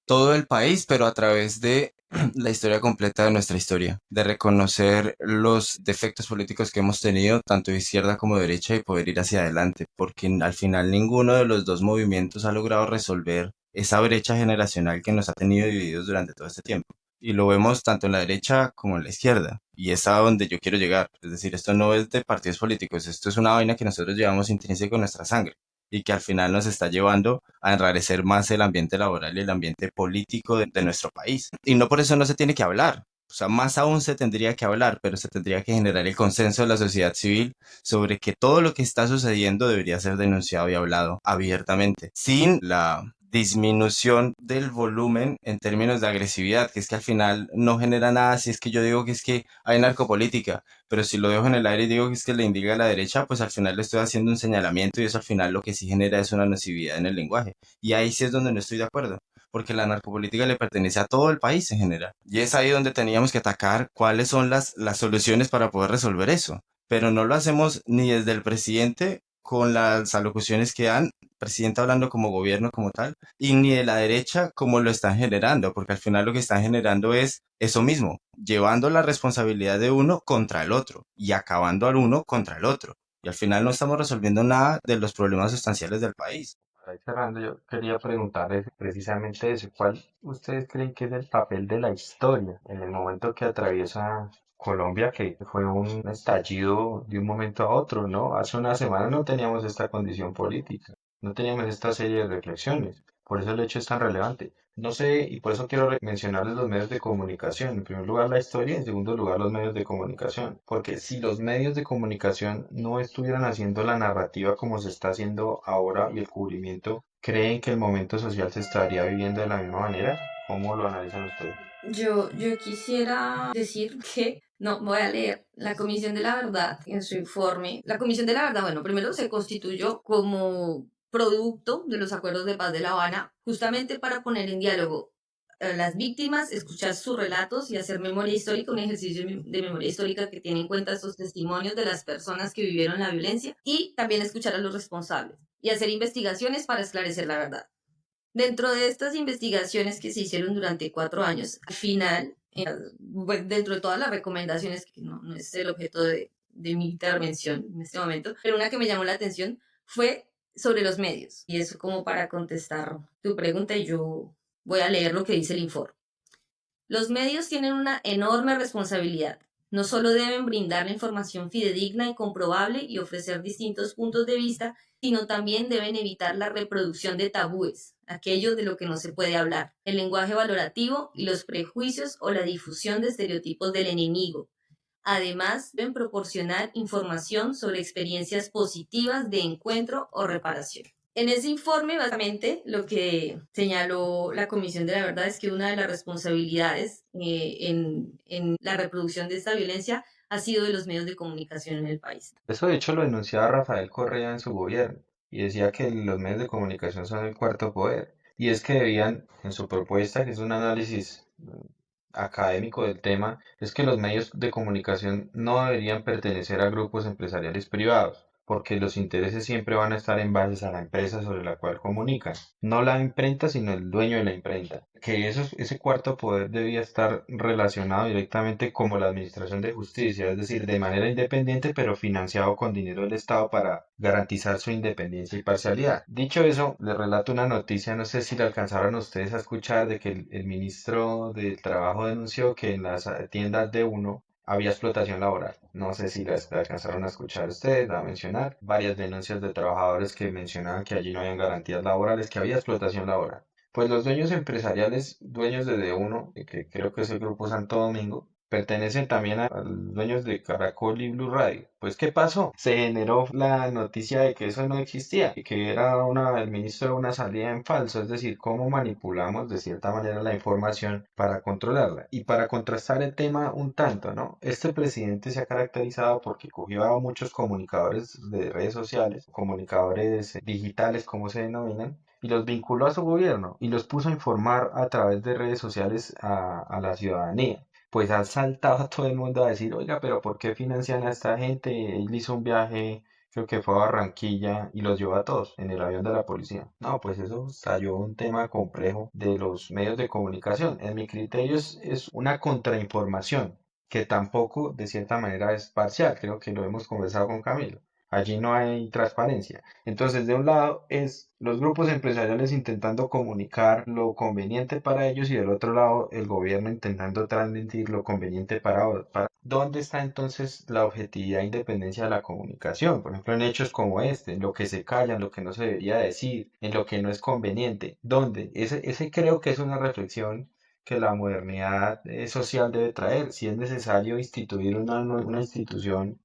Speaker 2: todo el país, pero a través de la historia completa de nuestra historia, de reconocer los defectos políticos que hemos tenido, tanto de izquierda como de derecha, y poder ir hacia adelante, porque al final ninguno de los dos movimientos ha logrado resolver esa brecha generacional que nos ha tenido divididos durante todo este tiempo. Y lo vemos tanto en la derecha como en la izquierda. Y es a donde yo quiero llegar. Es decir, esto no es de partidos políticos, esto es una vaina que nosotros llevamos intrínseco en nuestra sangre y que al final nos está llevando a enrarecer más el ambiente laboral y el ambiente político de nuestro país. Y no por eso no se tiene que hablar. O sea, más aún se tendría que hablar, pero se tendría que generar el consenso de la sociedad civil sobre que todo lo que está sucediendo debería ser denunciado y hablado abiertamente, sin la disminución del volumen en términos de agresividad, que es que al final no genera nada si es que yo digo que es que hay narcopolítica, pero si lo dejo en el aire y digo que es que le indica a la derecha, pues al final le estoy haciendo un señalamiento y eso al final lo que sí genera es una nocividad en el lenguaje. Y ahí sí es donde no estoy de acuerdo, porque la narcopolítica le pertenece a todo el país en general. Y es ahí donde teníamos que atacar cuáles son las soluciones para poder resolver eso. Pero no lo hacemos ni desde el presidente con las alocuciones que dan, presidente hablando como gobierno como tal, y ni de la derecha como lo están generando, porque al final lo que están generando es eso mismo, llevando la responsabilidad de uno contra el otro y acabando al uno contra el otro. Y al final no estamos resolviendo nada de los problemas sustanciales del país.
Speaker 1: Para ir cerrando, yo quería preguntarles precisamente eso. ¿Cuál ustedes creen que es el papel de la historia en el momento que atraviesa Colombia, que fue un estallido de un momento a otro, ¿no? Hace una semana no teníamos esta condición política, no teníamos esta serie de reflexiones. Por eso el hecho es tan relevante. No sé, y por eso quiero mencionarles los medios de comunicación. En primer lugar, la historia, y en segundo lugar, los medios de comunicación. Porque si los medios de comunicación no estuvieran haciendo la narrativa como se está haciendo ahora y el cubrimiento, ¿creen que el momento social se estaría viviendo de la misma manera? ¿Cómo lo analizan ustedes?
Speaker 3: Yo quisiera decir que no voy a leer la Comisión de la Verdad en su informe. La Comisión de la Verdad, bueno, primero se constituyó como producto de los acuerdos de paz de La Habana, justamente para poner en diálogo a las víctimas, escuchar sus relatos y hacer memoria histórica, un ejercicio de memoria histórica que tiene en cuenta estos testimonios de las personas que vivieron la violencia y también escuchar a los responsables y hacer investigaciones para esclarecer la verdad. Dentro de estas investigaciones que se hicieron durante 4 años, al final, dentro de todas las recomendaciones, que no es el objeto de mi intervención en este momento, pero una que me llamó la atención fue sobre los medios. Y eso como para contestar tu pregunta, y yo voy a leer lo que dice el informe. Los medios tienen una enorme responsabilidad. No solo deben brindar la información fidedigna y comprobable y ofrecer distintos puntos de vista, sino también deben evitar la reproducción de tabúes, aquello de lo que no se puede hablar, el lenguaje valorativo y los prejuicios o la difusión de estereotipos del enemigo. Además, deben proporcionar información sobre experiencias positivas de encuentro o reparación. En ese informe, básicamente, lo que señaló la Comisión de la Verdad es que una de las responsabilidades en la reproducción de esta violencia ha sido de los medios de comunicación en el país.
Speaker 1: Eso de hecho lo denunciaba Rafael Correa en su gobierno y decía que los medios de comunicación son el cuarto poder. Y es que debían, en su propuesta, que es un análisis académico del tema, es que los medios de comunicación no deberían pertenecer a grupos empresariales privados, porque los intereses siempre van a estar en bases a la empresa sobre la cual comunican, no la imprenta, sino el dueño de la imprenta. Que ese cuarto poder debía estar relacionado directamente como la administración de justicia, es decir, de manera independiente, pero financiado con dinero del Estado para garantizar su independencia y parcialidad. Dicho eso, les relato una noticia, no sé si la alcanzaron ustedes a escuchar, de que el ministro del Trabajo denunció que en las tiendas de Uno había explotación laboral. No sé si la alcanzaron a escuchar ustedes, a mencionar varias denuncias de trabajadores que mencionaban que allí no habían garantías laborales, que había explotación laboral. Pues los dueños empresariales, dueños de D1, que creo que es el Grupo Santo Domingo, pertenecen también a los dueños de Caracol y Blue Radio. Pues, ¿qué pasó? Se generó la noticia de que eso no existía y que era el ministro de una salida en falso, es decir, cómo manipulamos de cierta manera la información para controlarla. Y para contrastar el tema un tanto, ¿no? Este presidente se ha caracterizado porque cogió a muchos comunicadores de redes sociales, comunicadores digitales, como se denominan, y los vinculó a su gobierno y los puso a informar a través de redes sociales a la ciudadanía. Pues han saltado a todo el mundo a decir, oiga, pero ¿por qué financian a esta gente? Él hizo un viaje creo que fue a Barranquilla y los llevó a todos en el avión de la policía. No, pues eso estalló un tema complejo de los medios de comunicación. En mi criterio es una contrainformación que tampoco de cierta manera es parcial. Creo que lo hemos conversado con Camilo. Allí no hay transparencia. Entonces, de un lado es los grupos empresariales intentando comunicar lo conveniente para ellos y del otro lado el gobierno intentando transmitir lo conveniente para. ¿Dónde está entonces la objetividad e independencia de la comunicación? Por ejemplo, en hechos como este, en lo que se calla, en lo que no se debería decir, en lo que no es conveniente. ¿Dónde? Ese creo que es una reflexión que la modernidad social debe traer. Si es necesario instituir una institución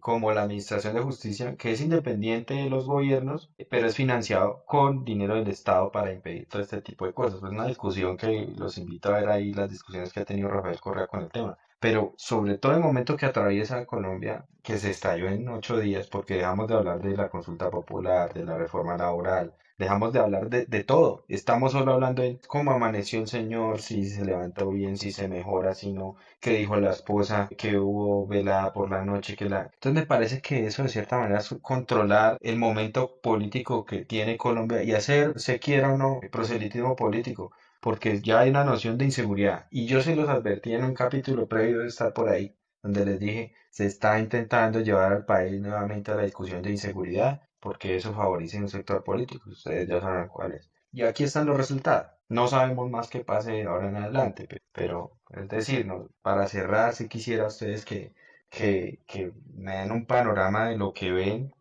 Speaker 1: como la Administración de Justicia, que es independiente de los gobiernos, pero es financiado con dinero del Estado para impedir todo este tipo de cosas. Es una discusión que los invito a ver ahí, las discusiones que ha tenido Rafael Correa con el tema. Pero sobre todo el momento que atraviesa Colombia, que se estalló en 8 días, porque dejamos de hablar de la consulta popular, de la reforma laboral, dejamos de hablar de todo. Estamos solo hablando de cómo amaneció el señor, si se levantó bien, si se mejora, si no, qué dijo la esposa, que hubo velada por la noche, que la. Entonces me parece que eso de cierta manera es controlar el momento político que tiene Colombia y hacer, se quiera o no, proselitismo político, porque ya hay una noción de inseguridad. Y yo se los advertí en un capítulo previo de estar por ahí, donde les dije, se está intentando llevar al país nuevamente a la discusión de inseguridad, porque eso favorece un sector político, ustedes ya saben cuál es. Y aquí están los resultados. No sabemos más qué pase de ahora en adelante, pero es decir, no, para cerrar, si quisiera ustedes que me den un panorama de lo que ven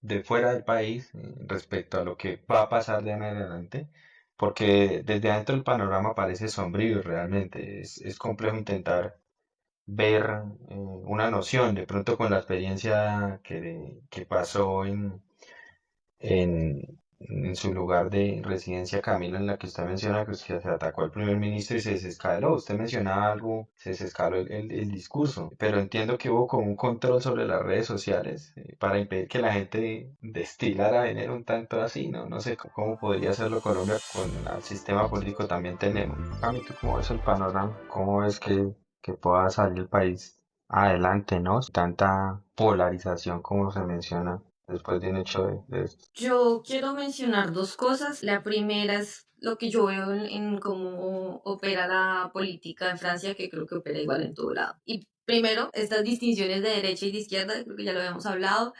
Speaker 1: de fuera del país respecto a lo que va a pasar de ahora en adelante, porque desde adentro el panorama parece sombrío realmente. Es complejo intentar ver una noción, de pronto con la experiencia que pasó en su lugar de residencia, Camila, en la que usted menciona que se atacó al primer ministro y se desescaló. Usted mencionaba algo, se desescaló el discurso, pero entiendo que hubo como un control sobre las redes sociales para impedir que la gente destilara veneno un tanto así, ¿no? No sé cómo podría hacerlo Colombia con el sistema político también tenemos. Cami, ¿tú cómo ves el panorama? ¿Cómo ves que pueda salir el país adelante, ¿no? Sin tanta polarización como se menciona después de un hecho de esto.
Speaker 3: Yo quiero mencionar dos cosas. La primera es lo que yo veo en cómo opera la política en Francia, que creo que opera igual en todo lado. Y primero, estas distinciones de derecha y de izquierda, creo que ya lo habíamos hablado,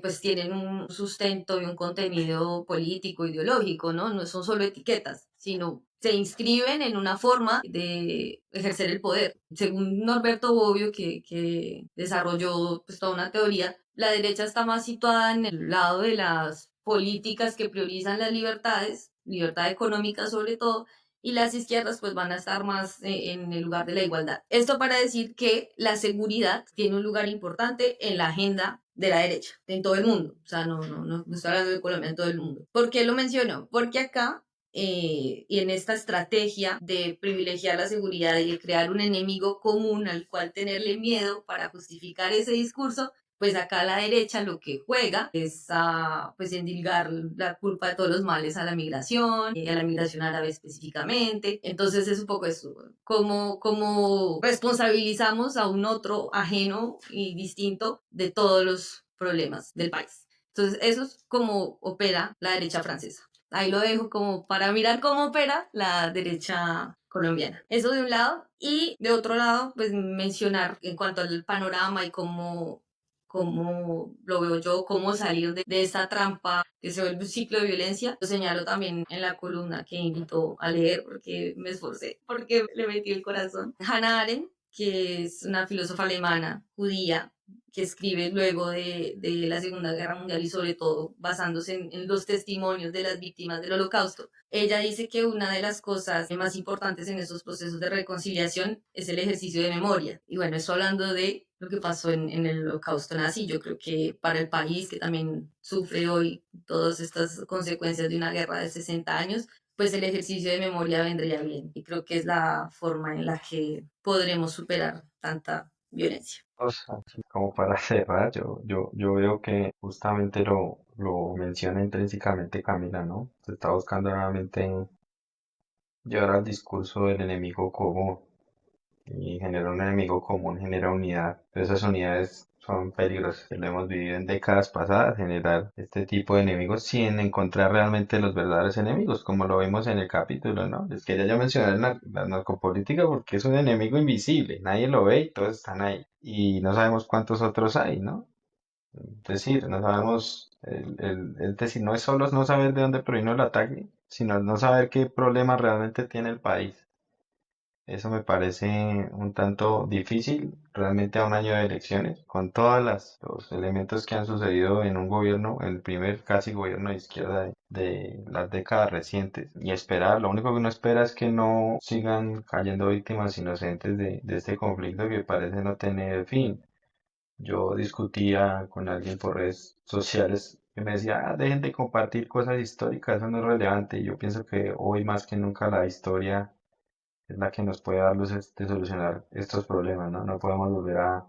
Speaker 3: pues tienen un sustento y un contenido político, ideológico, ¿no? No son solo etiquetas, sino se inscriben en una forma de ejercer el poder. Según Norberto Bobbio, que desarrolló pues, toda una teoría, la derecha está más situada en el lado de las políticas que priorizan las libertades, libertad económica sobre todo, y las izquierdas pues van a estar más en el lugar de la igualdad. Esto para decir que la seguridad tiene un lugar importante en la agenda de la derecha, en todo el mundo. O sea, no estoy hablando de Colombia, en todo el mundo. ¿Por qué lo menciono? Porque acá y en esta estrategia de privilegiar la seguridad y de crear un enemigo común al cual tenerle miedo para justificar ese discurso, pues acá a la derecha lo que juega es a pues endilgar la culpa de todos los males a la migración, y a la migración árabe específicamente. Entonces es un poco eso, como responsabilizamos a un otro ajeno y distinto de todos los problemas del país. Entonces eso es como opera la derecha francesa. Ahí lo dejo como para mirar cómo opera la derecha colombiana. Eso de un lado. Y de otro lado, pues mencionar en cuanto al panorama y cómo lo veo yo, cómo salir de esta trampa que se vuelve un ciclo de violencia. Lo señalo también en la columna que invito a leer porque me esforcé, porque le metí el corazón. Hannah Arendt, que es una filósofa alemana, judía, que escribe luego de la Segunda Guerra Mundial y sobre todo basándose en los testimonios de las víctimas del Holocausto. Ella dice que una de las cosas más importantes en esos procesos de reconciliación es el ejercicio de memoria. Y bueno, eso hablando de lo que pasó en el Holocausto nazi, yo creo que para el país que también sufre hoy todas estas consecuencias de una guerra de 60 años, pues el ejercicio de memoria vendría bien. Y creo que es la forma en la que podremos superar tanta violencia.
Speaker 1: Así como para cerrar, yo veo que justamente lo menciona intrínsecamente Camila, ¿no? Se está buscando nuevamente llevar al discurso del enemigo común. y genera un enemigo común, genera unidad. Pero esas unidades son peligrosas. Lo hemos vivido en décadas pasadas, generar este tipo de enemigos sin encontrar realmente los verdaderos enemigos, como lo vimos en el capítulo, ¿no? Es que ya mencioné la narcopolítica porque es un enemigo invisible, nadie lo ve y todos están ahí. Y no sabemos cuántos otros hay, ¿no? Es decir, no sabemos, es decir, no es solo no saber de dónde provino el ataque, sino no saber qué problema realmente tiene el país. Eso me parece un tanto difícil, realmente a un año de elecciones, con todos los elementos que han sucedido en un gobierno, el primer casi gobierno de izquierda de las décadas recientes. Y esperar, lo único que uno espera es que no sigan cayendo víctimas inocentes de este conflicto que parece no tener fin. Yo discutía con alguien por redes sociales que me decía, dejen de compartir cosas históricas, eso no es relevante. Y yo pienso que hoy más que nunca la historia es la que nos puede dar luces de solucionar estos problemas, ¿no? No podemos volver a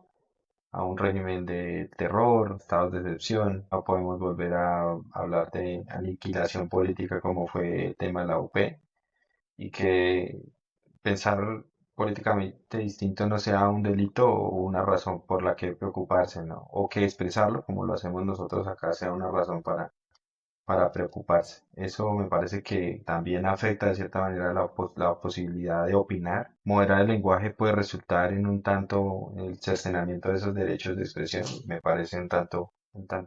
Speaker 1: un régimen de terror, estados de excepción, no podemos volver a hablar de aniquilación política como fue el tema de la UP y que pensar políticamente distinto no sea un delito o una razón por la que preocuparse, ¿no? O que expresarlo, como lo hacemos nosotros acá, sea una razón para preocuparse. Eso me parece que también afecta de cierta manera la posibilidad de opinar. Moderar el lenguaje puede resultar en un tanto el cercenamiento de esos derechos de expresión. Me parece un tanto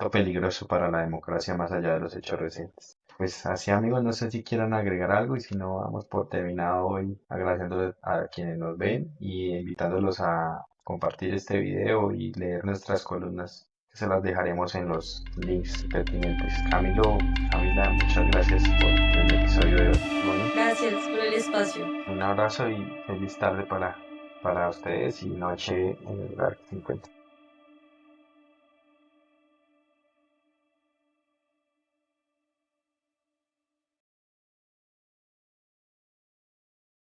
Speaker 1: peligroso para la democracia más allá de los hechos recientes. Pues así amigos, no sé si quieran agregar algo y si no, vamos por terminado hoy agradeciéndoles a quienes nos ven y invitándolos a compartir este video y leer nuestras columnas que se las dejaremos en los links pertinentes. Camila, muchas gracias por el episodio de hoy. Bueno,
Speaker 3: Gracias por el espacio.
Speaker 1: un abrazo y feliz tarde para ustedes y noche en el lugar que se encuentren.